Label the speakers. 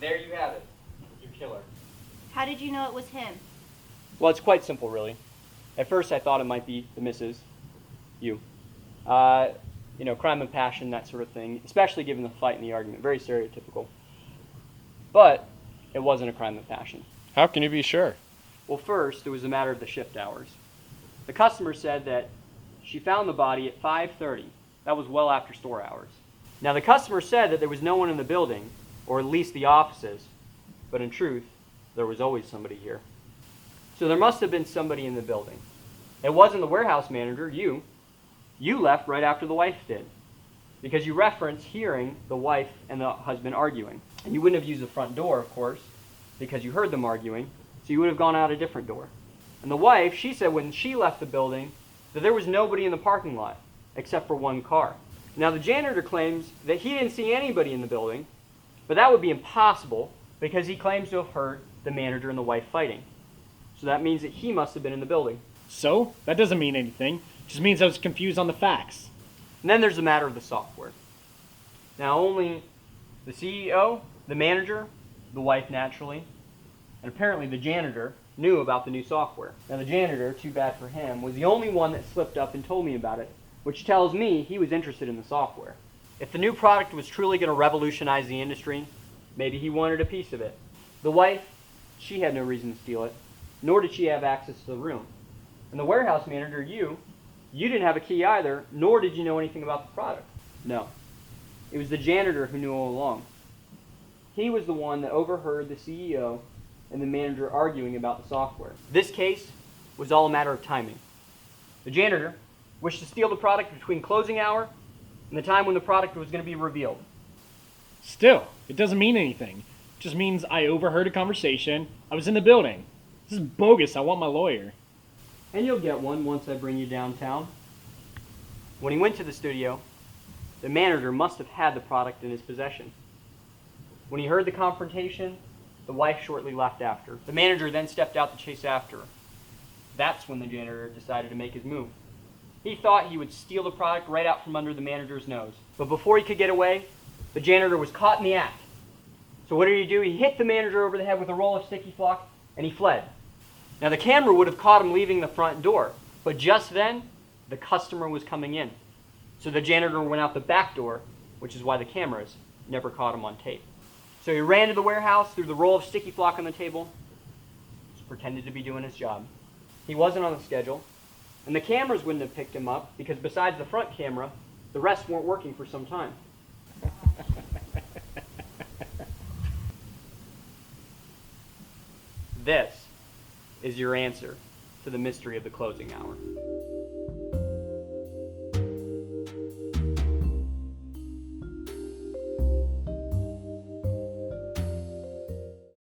Speaker 1: There you have it, your killer.
Speaker 2: How did you know it was him?
Speaker 1: Well, it's quite simple, really. At first, I thought it might be the missus, you. Crime and passion, that sort of thing, especially given the fight and the argument. Very stereotypical. But it wasn't a crime of passion.
Speaker 3: How can you be sure?
Speaker 1: Well, first, it was a matter of the shift hours. The customer said that she found the body at 5:30. That was well after store hours. Now, the customer said that there was no one in the building, or at least the offices, but in truth, there was always somebody here. So there must have been somebody in the building. It wasn't the warehouse manager, you. You left right after the wife did, because you referenced hearing the wife and the husband arguing. And you wouldn't have used the front door, of course, because you heard them arguing, so you would have gone out a different door. And the wife, she said when she left the building that there was nobody in the parking lot except for one car. Now the janitor claims that he didn't see anybody in the building, but that would be impossible because he claims to have heard the manager and the wife fighting. So that means that he must have been in the building.
Speaker 4: So? That doesn't mean anything. It just means I was confused on the facts.
Speaker 1: And then there's the matter of the software. Now only the CEO, the manager, the wife naturally, and apparently the janitor knew about the new software. Now the janitor, too bad for him, was the only one that slipped up and told me about it, which tells me he was interested in the software. If the new product was truly going to revolutionize the industry, maybe he wanted a piece of it. The wife, she had no reason to steal it, nor did she have access to the room. And the warehouse manager, you didn't have a key either, nor did you know anything about the product. No. It was the janitor who knew all along. He was the one that overheard the CEO and the manager arguing about the software. This case was all a matter of timing. The janitor wished to steal the product between closing hour and the time when the product was going to be revealed.
Speaker 4: Still, it doesn't mean anything. It just means I overheard a conversation. I was in the building. This is bogus. I want my lawyer.
Speaker 1: And you'll get one once I bring you downtown. When he went to the studio, the manager must have had the product in his possession. When he heard the confrontation, the wife shortly left after. The manager then stepped out to chase after her. That's when the janitor decided to make his move. He thought he would steal the product right out from under the manager's nose. But before he could get away, the janitor was caught in the act. So what did he do? He hit the manager over the head with a roll of sticky flock, and he fled. Now the camera would have caught him leaving the front door, but just then, the customer was coming in. So the janitor went out the back door, which is why the cameras never caught him on tape. So he ran to the warehouse, threw the roll of sticky flock on the table, just pretended to be doing his job. He wasn't on the schedule, and the cameras wouldn't have picked him up because besides the front camera, the rest weren't working for some time. This is your answer to the mystery of the closing hour.